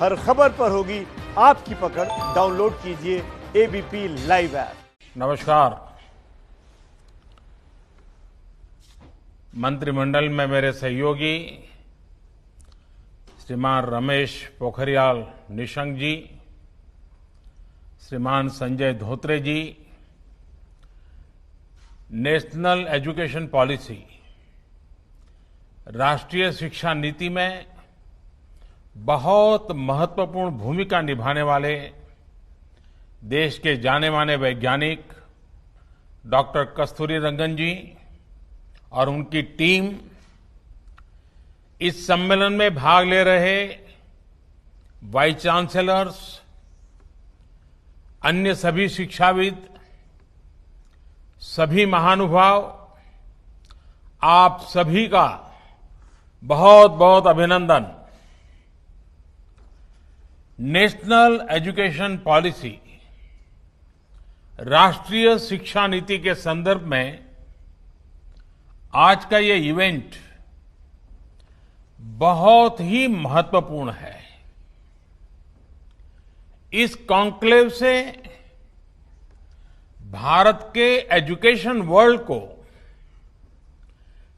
हर खबर पर होगी आपकी पकड़। डाउनलोड कीजिए एबीपी लाइव ऐप। नमस्कार। मंत्रिमंडल में मेरे सहयोगी श्रीमान रमेश पोखरियाल निशंक जी, श्रीमान संजय धोत्रे जी, नेशनल एजुकेशन पॉलिसी, राष्ट्रीय शिक्षा नीति में बहुत महत्वपूर्ण भूमिका निभाने वाले देश के जाने माने वैज्ञानिक डॉक्टर कस्तूरीरंगन जी और उनकी टीम, इस सम्मेलन में भाग ले रहे वाइस चांसलर्स, अन्य सभी शिक्षाविद, सभी महानुभाव, आप सभी का बहुत बहुत अभिनंदन। नेशनल एजुकेशन पॉलिसी, राष्ट्रीय शिक्षा नीति के संदर्भ में आज का ये इवेंट बहुत ही महत्वपूर्ण है। इस कॉन्क्लेव से भारत के एजुकेशन वर्ल्ड को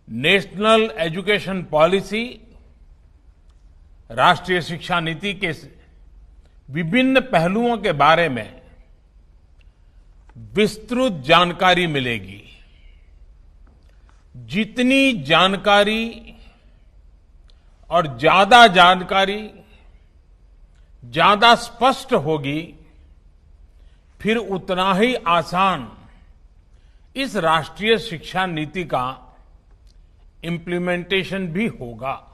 नेशनल एजुकेशन पॉलिसी, राष्ट्रीय शिक्षा नीति के विभिन्न पहलुओं के बारे में विस्तृत जानकारी मिलेगी। जितनी जानकारी और ज्यादा जानकारी ज्यादा स्पष्ट होगी, फिर उतना ही आसान इस राष्ट्रीय शिक्षा नीति का इम्प्लीमेंटेशन भी होगा।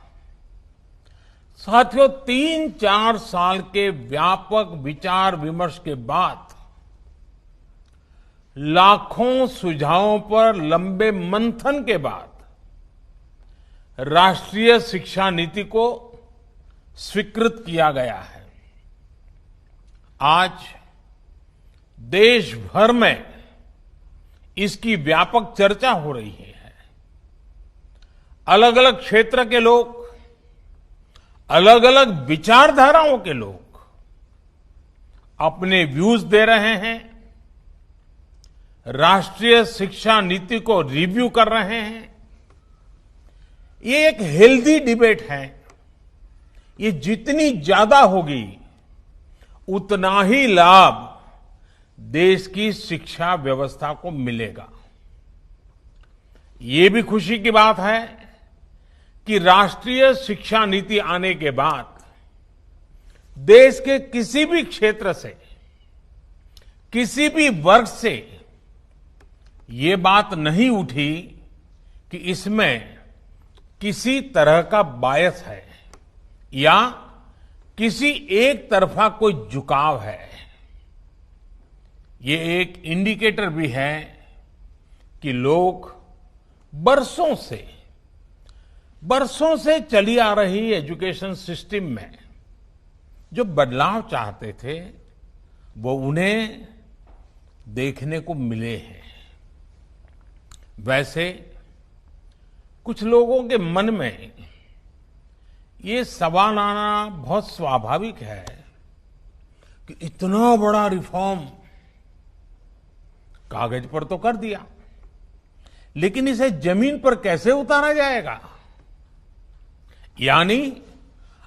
साथियों, 3-4 साल के व्यापक विचार विमर्श के बाद लाखों सुझावों पर लंबे मंथन के बाद राष्ट्रीय शिक्षा नीति को स्वीकृत किया गया है। आज देश भर में इसकी व्यापक चर्चा हो रही है। अलग अलग क्षेत्र के लोग, अलग अलग विचारधाराओं के लोग अपने व्यूज दे रहे हैं, राष्ट्रीय शिक्षा नीति को रिव्यू कर रहे हैं। ये एक हेल्दी डिबेट है। ये जितनी ज्यादा होगी उतना ही लाभ देश की शिक्षा व्यवस्था को मिलेगा। ये भी खुशी की बात है कि राष्ट्रीय शिक्षा नीति आने के बाद देश के किसी भी क्षेत्र से, किसी भी वर्ग से ये बात नहीं उठी कि इसमें किसी तरह का बायस है या किसी एक तरफा कोई झुकाव है। ये एक इंडिकेटर भी है कि लोग बरसों से चली आ रही एजुकेशन सिस्टम में जो बदलाव चाहते थे, वो उन्हें देखने को मिले हैं। वैसे कुछ लोगों के मन में ये सवाल आना बहुत स्वाभाविक है कि इतना बड़ा रिफॉर्म कागज पर तो कर दिया, लेकिन इसे जमीन पर कैसे उतारा जाएगा? यानी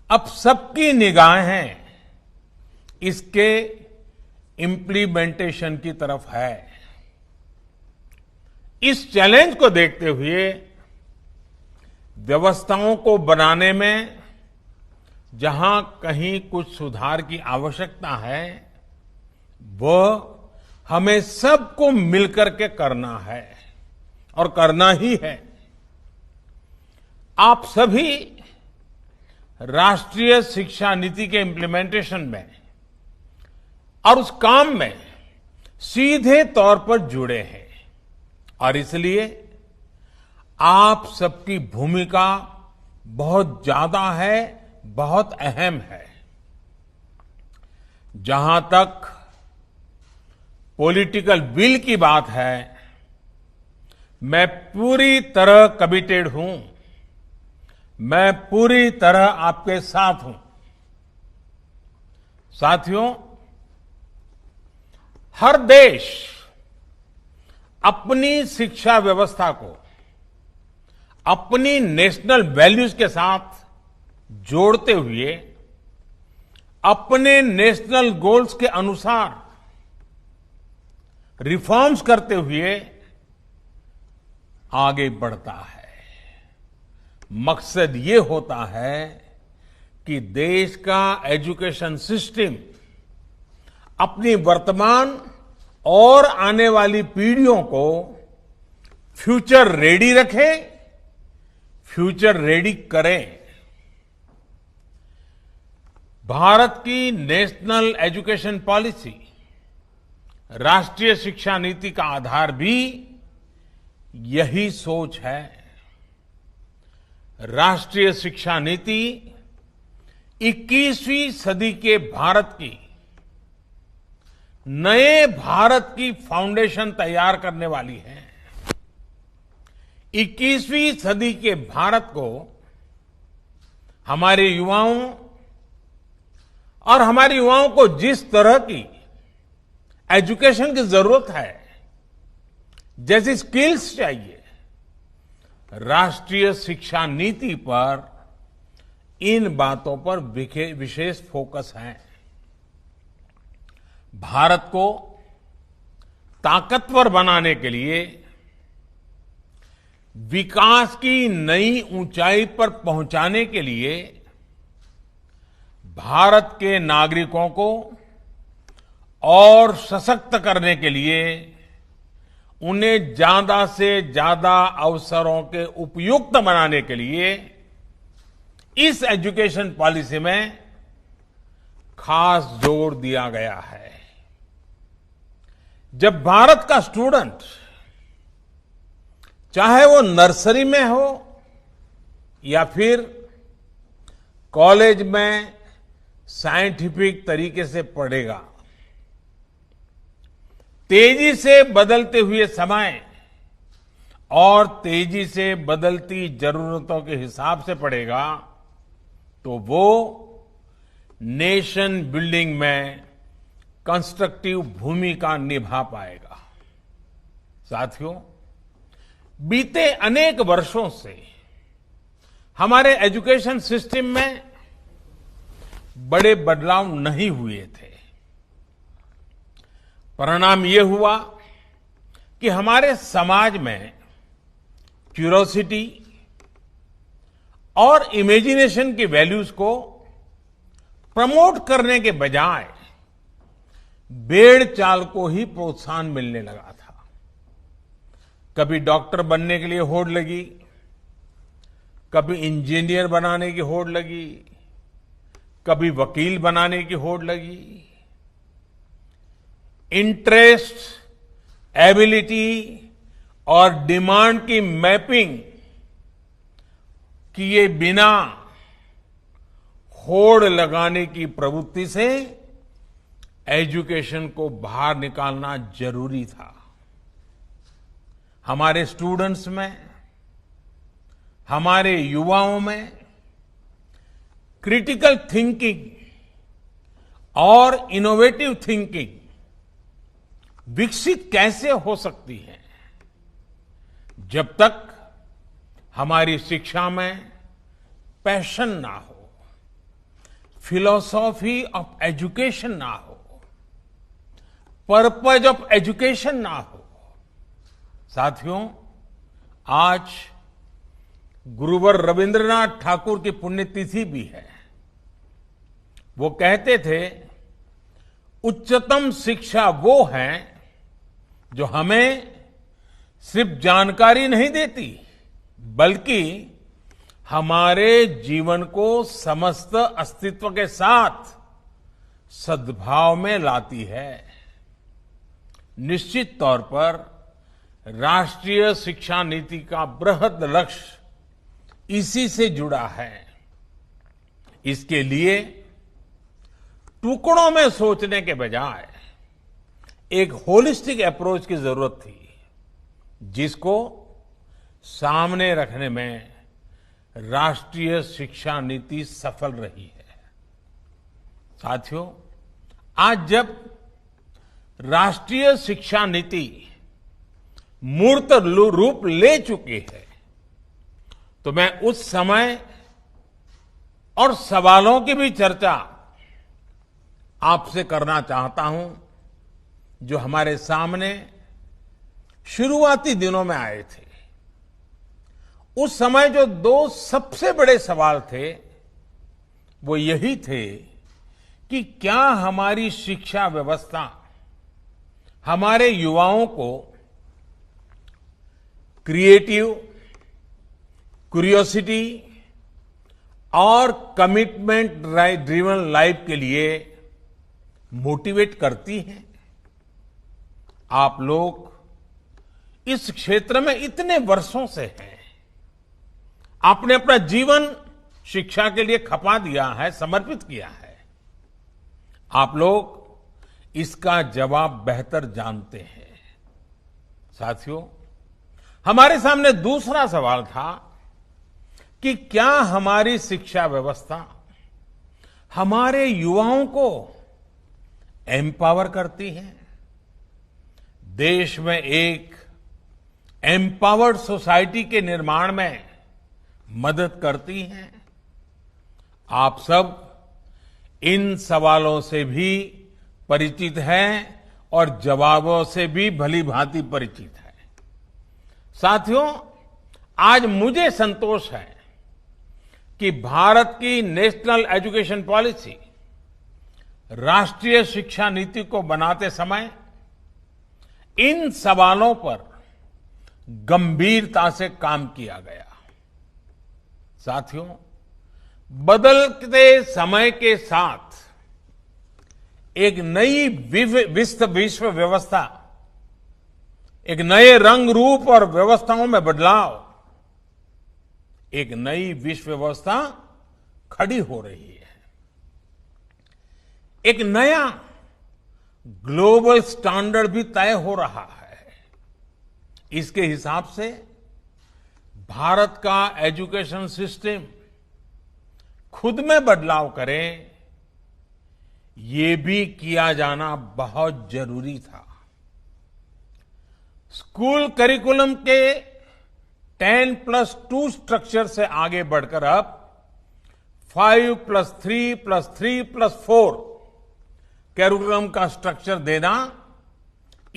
अब सबकी निगाहें इसके इम्प्लीमेंटेशन की तरफ है। इस चैलेंज को देखते हुए व्यवस्थाओं को बनाने में जहां कहीं कुछ सुधार की आवश्यकता है, वह हमें सबको मिलकर के करना है और करना ही है। आप सभी राष्ट्रीय शिक्षा नीति के इम्प्लीमेंटेशन में और उस काम में सीधे तौर पर जुड़े हैं और इसलिए आप सबकी भूमिका बहुत ज्यादा है, बहुत अहम है। जहां तक पॉलिटिकल विल की बात है, मैं पूरी तरह कमिटेड हूं, मैं पूरी तरह आपके साथ हूं। साथियों, हर देश अपनी शिक्षा व्यवस्था को अपनी नेशनल वैल्यूज के साथ जोड़ते हुए अपने नेशनल गोल्स के अनुसार रिफॉर्म्स करते हुए आगे बढ़ता है। मकसद ये होता है कि देश का एजुकेशन सिस्टम अपनी वर्तमान और आने वाली पीढ़ियों को फ्यूचर रेडी रखे, फ्यूचर रेडी करे। भारत की नेशनल एजुकेशन पॉलिसी, राष्ट्रीय शिक्षा नीति का आधार भी यही सोच है। राष्ट्रीय शिक्षा नीति 21वीं सदी के भारत की, नए भारत की फाउंडेशन तैयार करने वाली है। 21वीं सदी के भारत को हमारे युवाओं और हमारे युवाओं को जिस तरह की एजुकेशन की जरूरत है, जैसी स्किल्स चाहिए, राष्ट्रीय शिक्षा नीति पर इन बातों पर विशेष फोकस है। भारत को ताकतवर बनाने के लिए, विकास की नई ऊंचाई पर पहुंचाने के लिए भारत के नागरिकों को और सशक्त करने के लिए उन्हें ज्यादा से ज्यादा अवसरों के उपयुक्त बनाने के लिए इस एजुकेशन पॉलिसी में खास जोर दिया गया है। जब भारत का स्टूडेंट, चाहे वो नर्सरी में हो या फिर कॉलेज में साइंटिफिक तरीके से पढ़ेगा, तेजी से बदलते हुए समय और तेजी से बदलती जरूरतों के हिसाब से पढ़ेगा, तो वो नेशन बिल्डिंग में कंस्ट्रक्टिव भूमिका निभा पाएगा। साथियों, बीते अनेक वर्षों से हमारे एजुकेशन सिस्टम में बड़े बदलाव नहीं हुए थे। परिणाम ये हुआ कि हमारे समाज में क्यूरोसिटी और इमेजिनेशन की वैल्यूज को प्रमोट करने के बजाय भेड़ चाल को ही प्रोत्साहन मिलने लगा था। कभी डॉक्टर बनने के लिए होड़ लगी, कभी इंजीनियर बनाने की होड़ लगी, कभी वकील बनाने की होड़ लगी। इंटरेस्ट, एबिलिटी और डिमांड की मैपिंग किए बिना होड़ लगाने की प्रवृत्ति से एजुकेशन को बाहर निकालना जरूरी था। हमारे स्टूडेंट्स में, हमारे युवाओं में क्रिटिकल थिंकिंग और इनोवेटिव थिंकिंग विकसित कैसे हो सकती है, जब तक हमारी शिक्षा में पैशन ना हो, फिलॉसॉफी ऑफ एजुकेशन ना हो, पर्पज ऑफ एजुकेशन ना हो। साथियों, आज गुरुवर रविंद्रनाथ ठाकुर की पुण्यतिथि भी है। वो कहते थे, उच्चतम शिक्षा वो है जो हमें सिर्फ जानकारी नहीं देती, बल्कि हमारे जीवन को समस्त अस्तित्व के साथ सद्भाव में लाती है। निश्चित तौर पर राष्ट्रीय शिक्षा नीति का बृहद लक्ष्य इसी से जुड़ा है। इसके लिए टुकड़ों में सोचने के बजाय एक होलिस्टिक अप्रोच की जरूरत थी, जिसको सामने रखने में राष्ट्रीय शिक्षा नीति सफल रही है। साथियों, आज जब राष्ट्रीय शिक्षा नीति मूर्त रूप ले चुकी है, तो मैं उस समय और सवालों की भी चर्चा आपसे करना चाहता हूं जो हमारे सामने शुरुआती दिनों में आए थे। उस समय जो दो सबसे बड़े सवाल थे वो यही थे कि क्या हमारी शिक्षा व्यवस्था हमारे युवाओं को क्रिएटिव, क्यूरियोसिटी और कमिटमेंट ड्रिवन लाइफ के लिए मोटिवेट करती है। आप लोग इस क्षेत्र में इतने वर्षों से हैं, आपने अपना जीवन शिक्षा के लिए खपा दिया है, समर्पित किया है। आप लोग इसका जवाब बेहतर जानते हैं। साथियों, हमारे सामने दूसरा सवाल था कि क्या हमारी शिक्षा व्यवस्था हमारे युवाओं को एम्पावर करती है, देश में एक एम्पावर्ड सोसाइटी के निर्माण में मदद करती है। आप सब इन सवालों से भी परिचित हैं और जवाबों से भी भली भांति परिचित है। साथियों, आज मुझे संतोष है कि भारत की नेशनल एजुकेशन पॉलिसी, राष्ट्रीय शिक्षा नीति को बनाते समय इन सवालों पर गंभीरता से काम किया गया। साथियों, बदलते समय के साथ एक नई विश्व व्यवस्था, एक नए रंग रूप और व्यवस्थाओं में बदलाव, एक नई विश्व व्यवस्था खड़ी हो रही है। एक नया ग्लोबल स्टैंडर्ड भी तय हो रहा है। इसके हिसाब से भारत का एजुकेशन सिस्टम खुद में बदलाव करे, ये भी किया जाना बहुत जरूरी था। स्कूल करिकुलम के 10+2 स्ट्रक्चर से आगे बढ़कर अब 5+3+3+4 करिकुलम का स्ट्रक्चर देना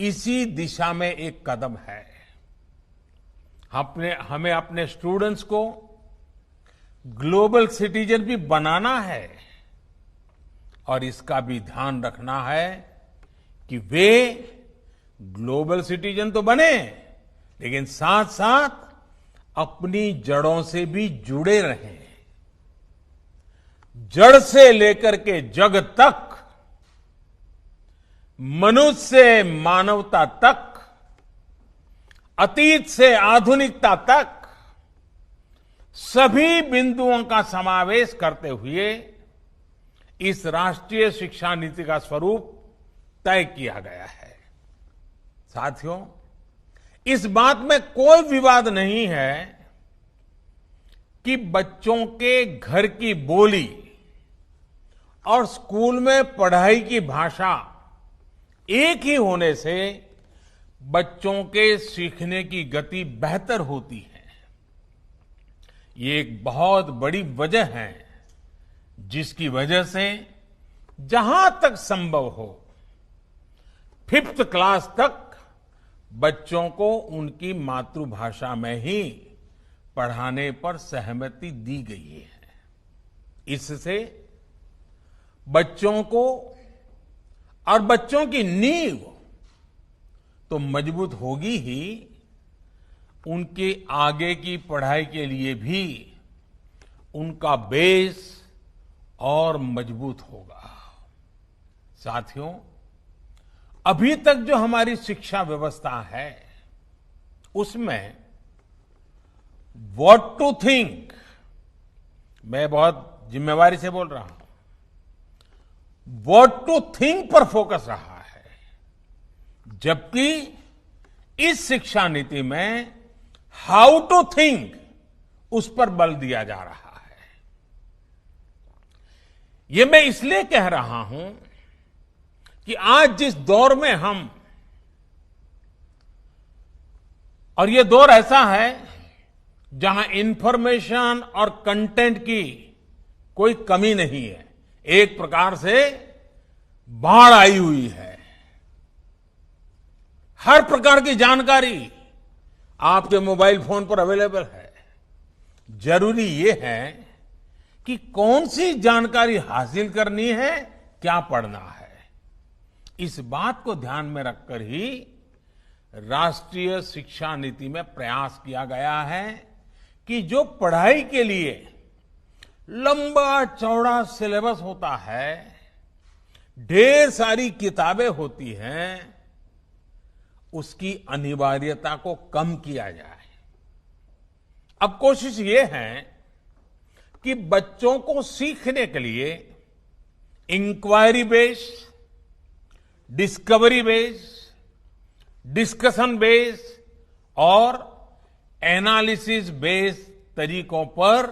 इसी दिशा में एक कदम है। हमें अपने स्टूडेंट्स को ग्लोबल सिटीजन भी बनाना है और इसका भी ध्यान रखना है कि वे ग्लोबल सिटीजन तो बने, लेकिन साथ साथ अपनी जड़ों से भी जुड़े रहें। जड़ से लेकर के जग तक, मनुष्य से मानवता तक, अतीत से आधुनिकता तक सभी बिंदुओं का समावेश करते हुए इस राष्ट्रीय शिक्षा नीति का स्वरूप तय किया गया है। साथियों, इस बात में कोई विवाद नहीं है कि बच्चों के घर की बोली और स्कूल में पढ़ाई की भाषा एक ही होने से बच्चों के सीखने की गति बेहतर होती है। ये एक बहुत बड़ी वजह है जिसकी वजह से जहां तक संभव हो 5th क्लास तक बच्चों को उनकी मातृभाषा में ही पढ़ाने पर सहमति दी गई है। इससे बच्चों को और बच्चों की नींव तो मजबूत होगी ही, उनके आगे की पढ़ाई के लिए भी उनका बेस और मजबूत होगा। साथियों, अभी तक जो हमारी शिक्षा व्यवस्था है उसमें व्हाट टू थिंक, मैं बहुत जिम्मेवारी से बोल रहा हूं, व्हाट टू थिंक पर फोकस रहा है, जबकि इस शिक्षा नीति में हाउ टू थिंक उस पर बल दिया जा रहा है। ये मैं इसलिए कह रहा हूं कि आज जिस दौर में हम, और ये दौर ऐसा है जहां इंफॉर्मेशन और कंटेंट की कोई कमी नहीं है, एक प्रकार से बाढ़ आई हुई है। हर प्रकार की जानकारी आपके मोबाइल फोन पर अवेलेबल है। जरूरी ये है कि कौन सी जानकारी हासिल करनी है, क्या पढ़ना है। इस बात को ध्यान में रखकर ही राष्ट्रीय शिक्षा नीति में प्रयास किया गया है कि जो पढ़ाई के लिए लंबा चौड़ा सिलेबस होता है, ढेर सारी किताबें होती हैं, उसकी अनिवार्यता को कम किया जाए। अब कोशिश ये है कि बच्चों को सीखने के लिए inquiry based, discovery based, discussion based और एनालिसिस बेस्ड तरीकों पर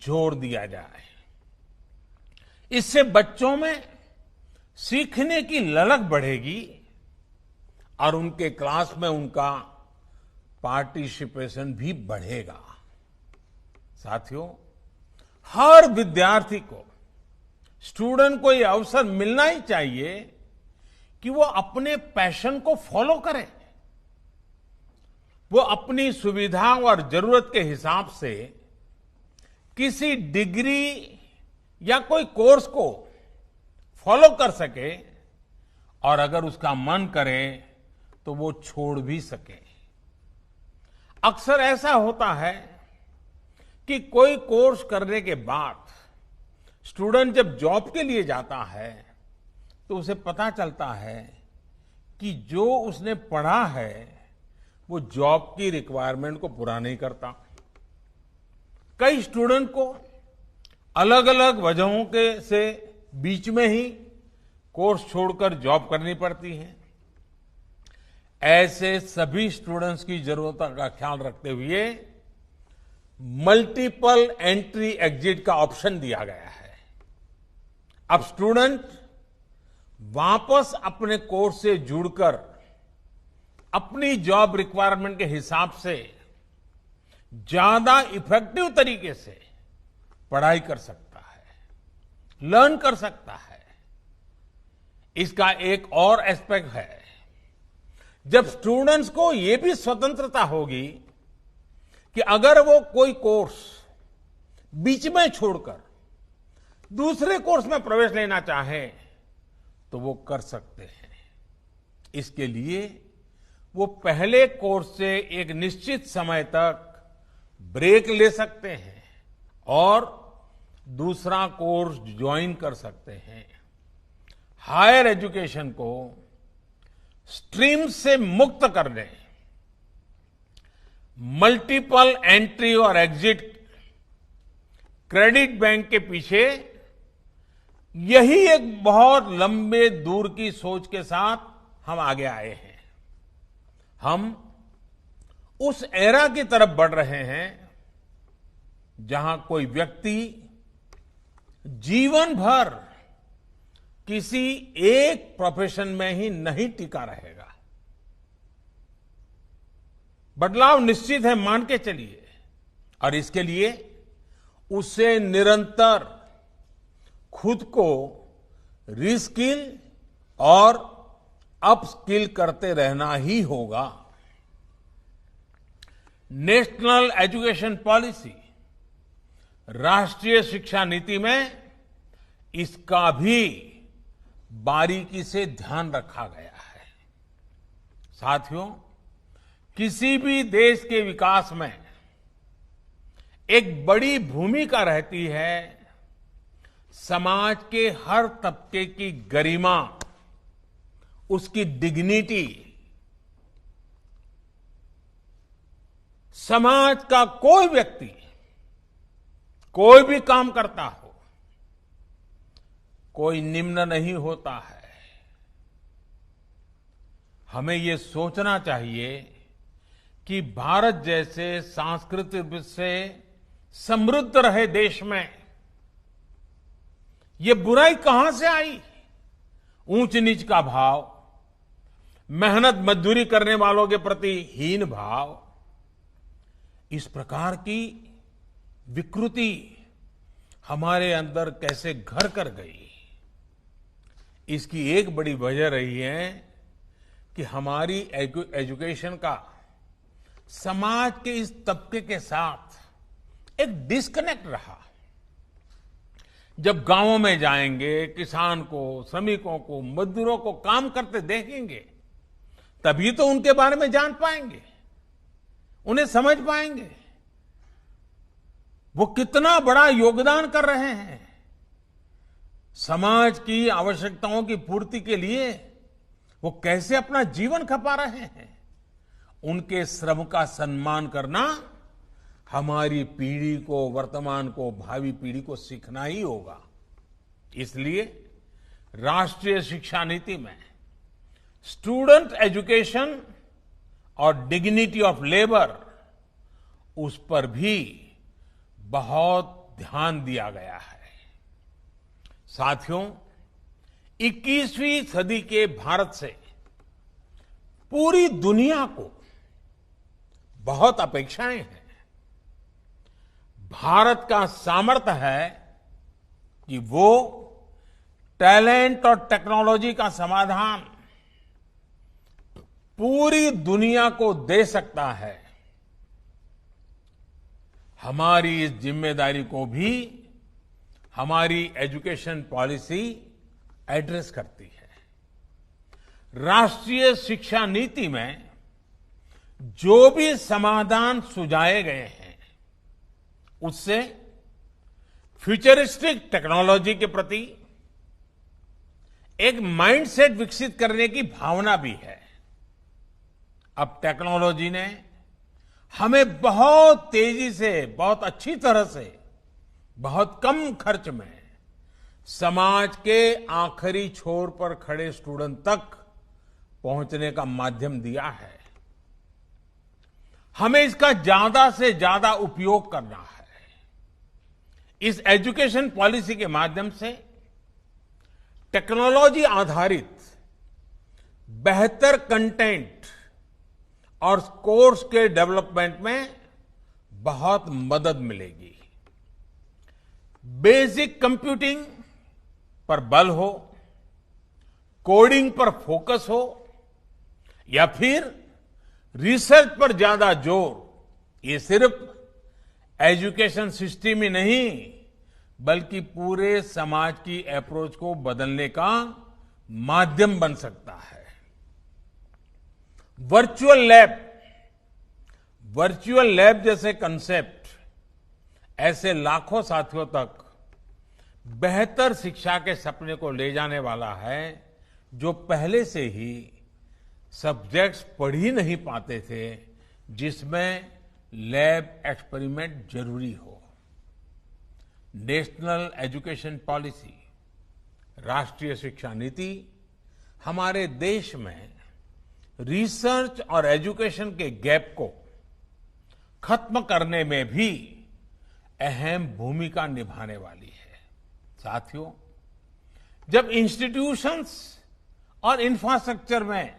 जोर दिया जाए। इससे बच्चों में सीखने की ललक बढ़ेगी और उनके क्लास में उनका पार्टिसिपेशन भी बढ़ेगा। साथियों, हर विद्यार्थी को, स्टूडेंट को यह अवसर मिलना ही चाहिए कि वो अपने पैशन को फॉलो करे। वो अपनी सुविधा और जरूरत के हिसाब से किसी डिग्री या कोई कोर्स को फॉलो कर सके और अगर उसका मन करे तो वो छोड़ भी सके। अक्सर ऐसा होता है कि कोई कोर्स करने के बाद स्टूडेंट जब जॉब के लिए जाता है तो उसे पता चलता है कि जो उसने पढ़ा है वो जॉब की रिक्वायरमेंट को पूरा नहीं करता। कई स्टूडेंट को अलग अलग वजहों के से बीच में ही कोर्स छोड़कर जॉब करनी पड़ती है। ऐसे सभी स्टूडेंट्स की जरूरतों का ख्याल रखते हुए मल्टीपल एंट्री एग्जिट का ऑप्शन दिया गया है। अब स्टूडेंट वापस अपने कोर्स से जुड़कर अपनी जॉब रिक्वायरमेंट के हिसाब से ज्यादा इफेक्टिव तरीके से पढ़ाई कर सकता है, लर्न कर सकता है। इसका एक और एस्पेक्ट है, जब स्टूडेंट्स को यह भी स्वतंत्रता होगी कि अगर वो कोई कोर्स बीच में छोड़कर दूसरे कोर्स में प्रवेश लेना चाहे तो वो कर सकते हैं। इसके लिए वो पहले कोर्स से एक निश्चित समय तक ब्रेक ले सकते हैं और दूसरा कोर्स ज्वाइन कर सकते हैं। हायर एजुकेशन को स्ट्रीम से मुक्त करने, मल्टीपल एंट्री और एग्जिट क्रेडिट बैंक के पीछे यही एक बहुत लंबे दूर की सोच के साथ हम आगे आए हैं। हम उस एरा की तरफ बढ़ रहे हैं जहां कोई व्यक्ति जीवन भर किसी एक प्रोफेशन में ही नहीं टिका रहेगा। बदलाव निश्चित है, मान के चलिए, और इसके लिए उसे निरंतर खुद को रीस्किल और अपस्किल करते रहना ही होगा। नेशनल एजुकेशन पॉलिसी, राष्ट्रीय शिक्षा नीति में इसका भी बारीकी से ध्यान रखा गया है। साथियों, किसी भी देश के विकास में एक बड़ी भूमिका रहती है समाज के हर तबके की गरिमा, उसकी डिग्निटी। समाज का कोई व्यक्ति कोई भी काम करता हो, कोई निम्न नहीं होता है। हमें ये सोचना चाहिए कि भारत जैसे सांस्कृतिक से समृद्ध रहे देश में ये बुराई कहां से आई ऊंच नीच का भाव, मेहनत मजदूरी करने वालों के प्रति हीन भाव, इस प्रकार की विकृति हमारे अंदर कैसे घर कर गई। इसकी एक बड़ी वजह रही है कि हमारी एजुकेशन का समाज के इस तबके के साथ एक डिस्कनेक्ट रहा। जब गांवों में जाएंगे, किसान को, श्रमिकों को, मजदूरों को काम करते देखेंगे, तभी तो उनके बारे में जान पाएंगे, उन्हें समझ पाएंगे वो कितना बड़ा योगदान कर रहे हैं। समाज की आवश्यकताओं की पूर्ति के लिए वो कैसे अपना जीवन खपा रहे हैं। उनके श्रम का सम्मान करना हमारी पीढ़ी को, वर्तमान को, भावी पीढ़ी को सीखना ही होगा। इसलिए राष्ट्रीय शिक्षा नीति में स्टूडेंट एजुकेशन और डिग्निटी ऑफ लेबर, उस पर भी बहुत ध्यान दिया गया है। साथियों, 21वीं सदी के भारत से पूरी दुनिया को बहुत अपेक्षाएं हैं। भारत का सामर्थ्य है कि वो टैलेंट और टेक्नोलॉजी का समाधान पूरी दुनिया को दे सकता है। हमारी इस जिम्मेदारी को भी हमारी एजुकेशन पॉलिसी एड्रेस करती है। राष्ट्रीय शिक्षा नीति में जो भी समाधान सुझाए गए हैं, उससे फ्यूचरिस्टिक टेक्नोलॉजी के प्रति एक माइंडसेट विकसित करने की भावना भी है। अब टेक्नोलॉजी ने हमें बहुत तेजी से, बहुत अच्छी तरह से, बहुत कम खर्च में समाज के आखिरी छोर पर खड़े स्टूडेंट तक पहुंचने का माध्यम दिया है। हमें इसका ज्यादा से ज्यादा उपयोग करना है। इस एजुकेशन पॉलिसी के माध्यम से टेक्नोलॉजी आधारित बेहतर कंटेंट और कोर्स के डेवलपमेंट में बहुत मदद मिलेगी। बेसिक कंप्यूटिंग पर बल हो, कोडिंग पर फोकस हो, या फिर रिसर्च पर ज्यादा जोर, ये सिर्फ एजुकेशन सिस्टम ही नहीं बल्कि पूरे समाज की अप्रोच को बदलने का माध्यम बन सकता है। वर्चुअल लैब जैसे कंसेप्ट ऐसे लाखों साथियों तक बेहतर शिक्षा के सपने को ले जाने वाला है, जो पहले से ही सब्जेक्ट्स पढ़ ही नहीं पाते थे, जिसमें लैब एक्सपेरिमेंट जरूरी हो। नेशनल एजुकेशन पॉलिसी, राष्ट्रीय शिक्षा नीति हमारे देश में रिसर्च और एजुकेशन के गैप को खत्म करने में भी अहम भूमिका निभाने वाली है। साथियों, जब इंस्टीट्यूशंस और इंफ्रास्ट्रक्चर में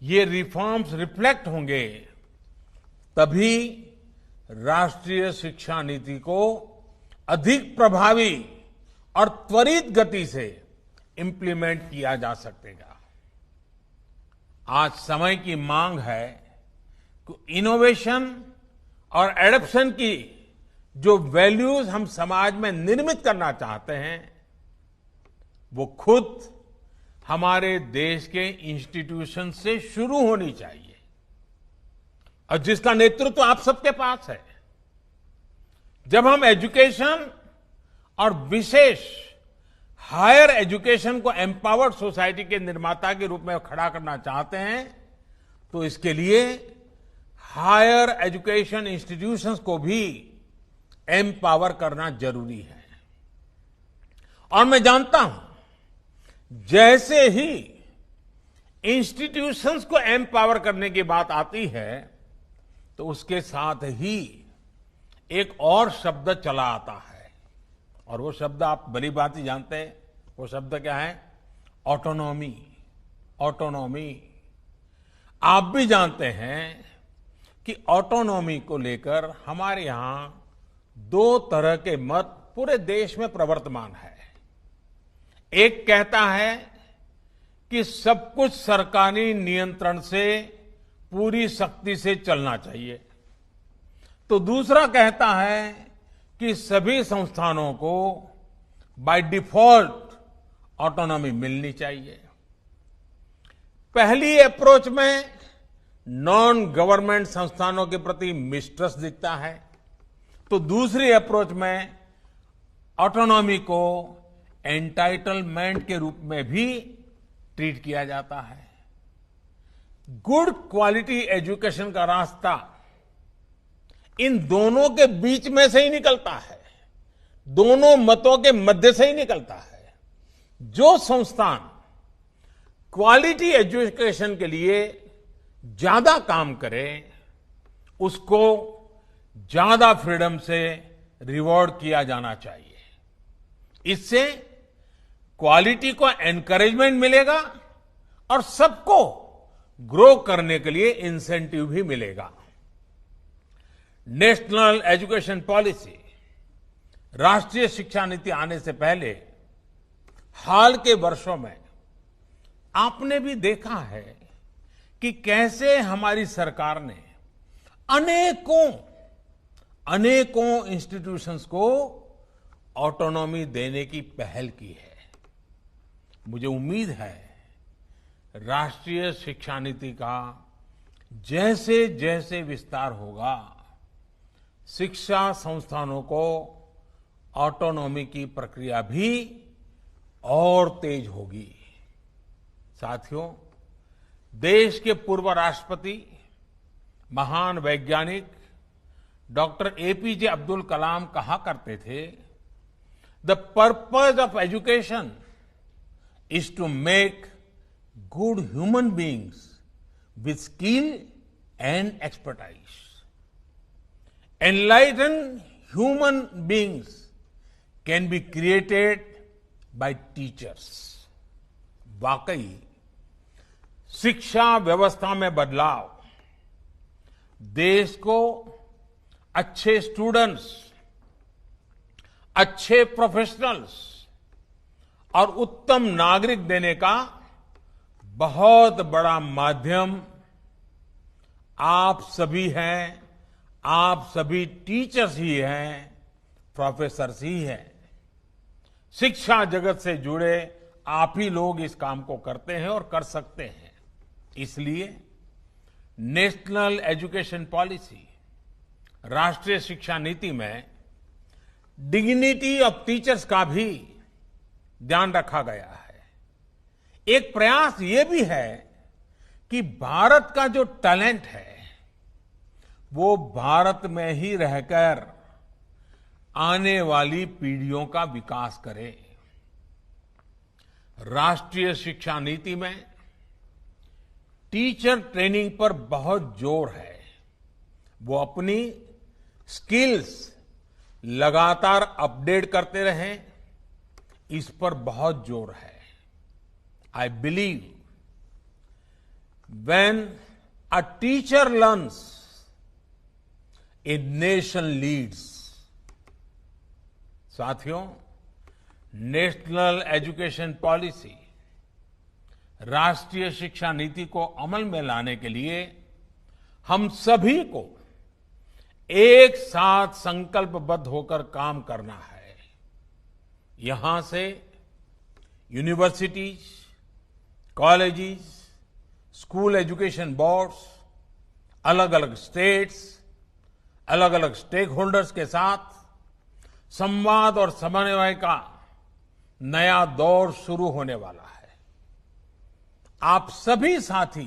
ये रिफॉर्म्स रिफ्लेक्ट होंगे, तभी राष्ट्रीय शिक्षा नीति को अधिक प्रभावी और त्वरित गति से इंप्लीमेंट किया जा सकेगा। आज समय की मांग है कि इनोवेशन और एडॉप्शन की जो वैल्यूज हम समाज में निर्मित करना चाहते हैं, वो खुद हमारे देश के इंस्टीट्यूशन से शुरू होनी चाहिए, और जिसका नेतृत्व आप सबके पास है। जब हम एजुकेशन और विशेष हायर एजुकेशन को एम्पावर्ड सोसाइटी के निर्माता के रूप में खड़ा करना चाहते हैं, तो इसके लिए हायर एजुकेशन इंस्टीट्यूशंस को भी एम्पावर करना जरूरी है। और मैं जानता हूं, जैसे ही इंस्टीट्यूशंस को एम्पावर करने की बात आती है, तो उसके साथ ही एक और शब्द चला आता है, और वो शब्द आप भली बात ही जानते हैं। वो शब्द क्या है? Autonomy, autonomy. आप भी जानते हैं कि ऑटोनॉमी को लेकर हमारे यहां दो तरह के मत पूरे देश में प्रवर्तमान है। एक कहता है कि सब कुछ सरकारी नियंत्रण से पूरी सख्ती से चलना चाहिए, तो दूसरा कहता है कि सभी संस्थानों को बाय डिफॉल्ट ऑटोनॉमी मिलनी चाहिए। पहली अप्रोच में नॉन गवर्नमेंट संस्थानों के प्रति मिसट्रस्ट दिखता है, तो दूसरी अप्रोच में ऑटोनॉमी को एंटाइटलमेंट के रूप में भी ट्रीट किया जाता है। गुड क्वालिटी एजुकेशन का रास्ता इन दोनों के बीच में से ही निकलता है, दोनों मतों के मध्य से ही निकलता है। जो संस्थान क्वालिटी एजुकेशन के लिए ज्यादा काम करे, उसको ज्यादा फ्रीडम से रिवॉर्ड किया जाना चाहिए। इससे क्वालिटी को एनकरेजमेंट मिलेगा और सबको ग्रो करने के लिए इंसेंटिव भी मिलेगा। नेशनल एजुकेशन पॉलिसी, राष्ट्रीय शिक्षा नीति आने से पहले हाल के वर्षों में आपने भी देखा है कि कैसे हमारी सरकार ने अनेकों इंस्टीट्यूशंस को ऑटोनॉमी देने की पहल की है। मुझे उम्मीद है राष्ट्रीय शिक्षा नीति का जैसे जैसे विस्तार होगा, शिक्षा संस्थानों को ऑटोनॉमी की प्रक्रिया भी और तेज होगी। साथियों, देश के पूर्व राष्ट्रपति, महान वैज्ञानिक डॉक्टर एपीजे अब्दुल कलाम कहा करते थे, the purpose of education is to make good human beings with skill and expertise. Enlighten human beings can be created by teachers. वाकई शिक्षा व्यवस्था में बदलाव देश को अच्छे स्टूडेंट्स, अच्छे प्रोफेशनल्स और उत्तम नागरिक देने का बहुत बड़ा माध्यम आप सभी हैं, आप सभी टीचर्स ही हैं, प्रोफेसर्स ही हैं। शिक्षा जगत से जुड़े आप ही लोग इस काम को करते हैं और कर सकते हैं। इसलिए नेशनल एजुकेशन पॉलिसी, राष्ट्रीय शिक्षा नीति में डिग्निटी ऑफ टीचर्स का भी ध्यान रखा गया है। एक प्रयास ये भी है कि भारत का जो टैलेंट है वो भारत में ही रहकर आने वाली पीढ़ियों का विकास करे। राष्ट्रीय शिक्षा नीति में टीचर ट्रेनिंग पर बहुत जोर है। वो अपनी स्किल्स लगातार अपडेट करते रहें, इस पर बहुत जोर है। I believe when a teacher learns, a nation leads. साथियों, नेशनल एजुकेशन पॉलिसी, राष्ट्रीय शिक्षा नीति को अमल में लाने के लिए हम सभी को एक साथ संकल्पबद्ध होकर काम करना है। यहां से universities, colleges, school education boards, अलग अलग स्टेट्स, अलग अलग स्टेक होल्डर्स के साथ संवाद और समन्वय का नया दौर शुरू होने वाला है। आप सभी साथी,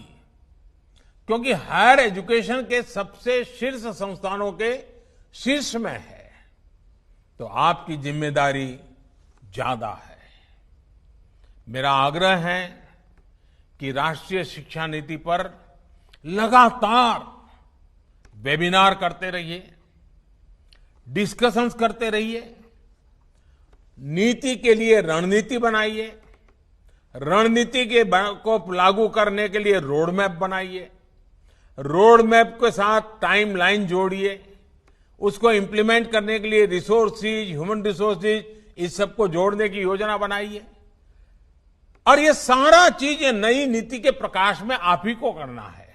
क्योंकि हायर एजुकेशन के सबसे शीर्ष संस्थानों के शीर्ष में है, तो आपकी जिम्मेदारी ज्यादा है। मेरा आग्रह है कि राष्ट्रीय शिक्षा नीति पर लगातार वेबिनार करते रहिए, डिस्कशंस करते रहिए, नीति के लिए रणनीति बनाइए, रणनीति को लागू करने के लिए रोड मैप बनाइए, रोड मैप के साथ टाइमलाइन जोड़िए, उसको इंप्लीमेंट करने के लिए रिसोर्सेज, ह्यूमन रिसोर्सेज, इस सबको जोड़ने की योजना बनाइए। और ये सारा चीज ये नई नीति के प्रकाश में आप ही को करना है।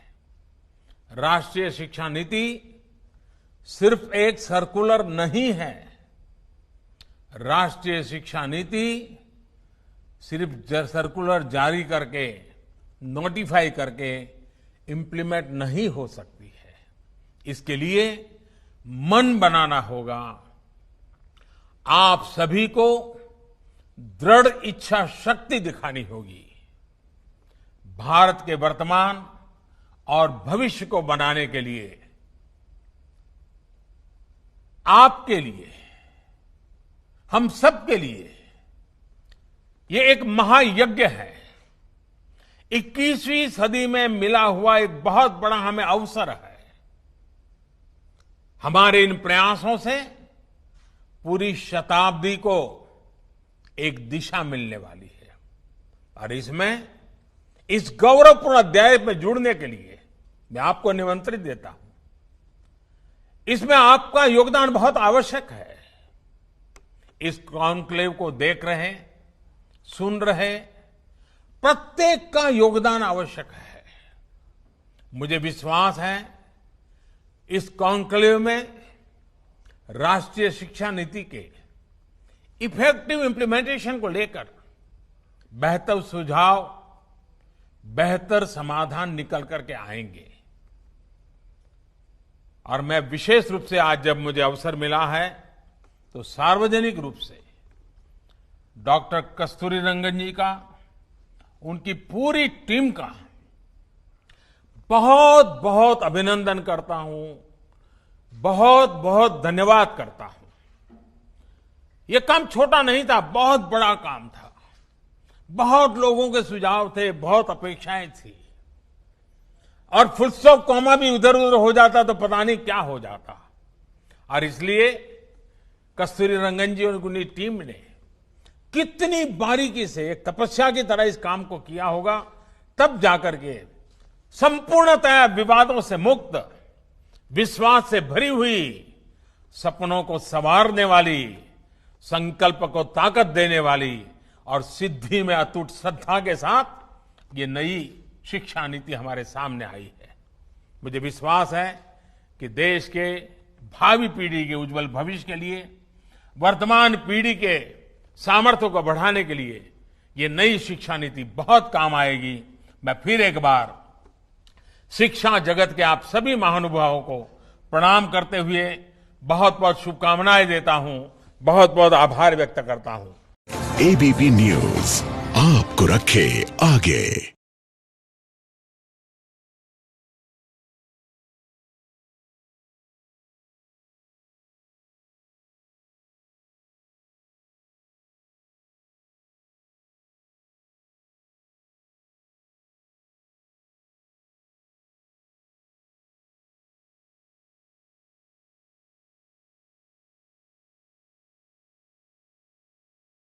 राष्ट्रीय शिक्षा नीति सिर्फ एक सर्कुलर नहीं है। राष्ट्रीय शिक्षा नीति सिर्फ सर्कुलर जारी करके, नोटिफाई करके इंप्लीमेंट नहीं हो सकती है। इसके लिए मन बनाना होगा। आप सभी को दृढ़ इच्छा शक्ति दिखानी होगी। भारत के वर्तमान और भविष्य को बनाने के लिए, आपके लिए, हम सबके लिए ये एक महायज्ञ है। 21वीं सदी में मिला हुआ एक बहुत बड़ा हमें अवसर है। हमारे इन प्रयासों से पूरी शताब्दी को एक दिशा मिलने वाली है। और इसमें इस गौरवपूर्ण अध्याय में जुड़ने के लिए मैं आपको निमंत्रित देता हूं। इसमें आपका योगदान बहुत आवश्यक है। इस कॉन्क्लेव को देख रहे, सुन रहे प्रत्येक का योगदान आवश्यक है। मुझे विश्वास है इस कॉन्क्लेव में राष्ट्रीय शिक्षा नीति के इफेक्टिव इंप्लीमेंटेशन को लेकर बेहतर सुझाव, बेहतर समाधान निकल करके आएंगे। और मैं विशेष रूप से आज जब मुझे अवसर मिला है तो सार्वजनिक रूप से डॉक्टर कस्तूरी रंगन जी का, उनकी पूरी टीम का बहुत बहुत अभिनंदन करता हूं, बहुत बहुत धन्यवाद करता हूं। यह काम छोटा नहीं था, बहुत बड़ा काम था। बहुत लोगों के सुझाव थे, बहुत अपेक्षाएं थी। और फुल स्टॉप कॉमा भी उधर उधर हो जाता तो पता नहीं क्या हो जाता। और इसलिए कस्तूरी रंगन जी और उनकी टीम ने कितनी बारीकी से एक तपस्या की तरह इस काम को किया होगा, तब जाकर के संपूर्णतः विवादों से मुक्त, विश्वास से भरी हुई, सपनों को संवारने वाली, संकल्प को ताकत देने वाली और सिद्धि में अटूट श्रद्धा के साथ ये नई शिक्षा नीति हमारे सामने आई है। मुझे विश्वास है कि देश के भावी पीढ़ी के उज्जवल भविष्य के लिए, वर्तमान पीढ़ी के सामर्थ्य को बढ़ाने के लिए ये नई शिक्षा नीति बहुत काम आएगी। मैं फिर एक बार शिक्षा जगत के आप सभी महानुभावों को प्रणाम करते हुए बहुत बहुत शुभकामनाएं देता हूं, बहुत बहुत आभार व्यक्त करता हूं। एबीपी न्यूज आपको रखे आगे।